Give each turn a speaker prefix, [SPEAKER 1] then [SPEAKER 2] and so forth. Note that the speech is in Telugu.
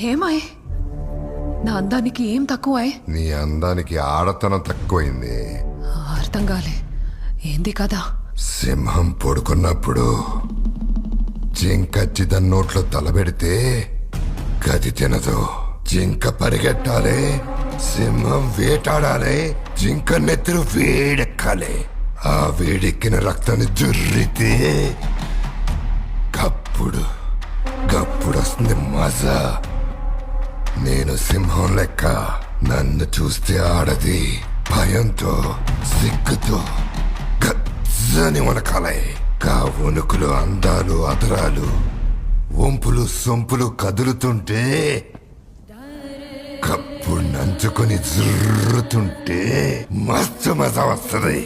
[SPEAKER 1] ఏమాయ్ నా అందానికి ఏం తక్కువాయ్?
[SPEAKER 2] నీ అందానికి ఆడతనం తక్కువైంది.
[SPEAKER 1] అర్థం కాలే ఏంది కదా?
[SPEAKER 2] సింహం పడుకున్నప్పుడు జింకచ్చి దాని నోట్లో తలబెడితే గది తినదు. జింక పరిగెట్టాలి, సింహం వేటాడాలి, జింక నెత్తురు వేడెక్కాలి. ఆ వేడెక్కిన రక్తాన్ని జుర్రితే గప్పుడు వస్తుంది మజా. నేను సింహం లెక్క. నన్ను చూస్తే ఆడది భయంతో సిగ్గుతో గజ్జని వనకాలే. కా వణుకులు అందాలు అదరాలు వంపులు సొంపులు కదులుతుంటే కప్పుడు నంచుకొని జుర్రుతుంటే మస్తు మజా వస్తుంది.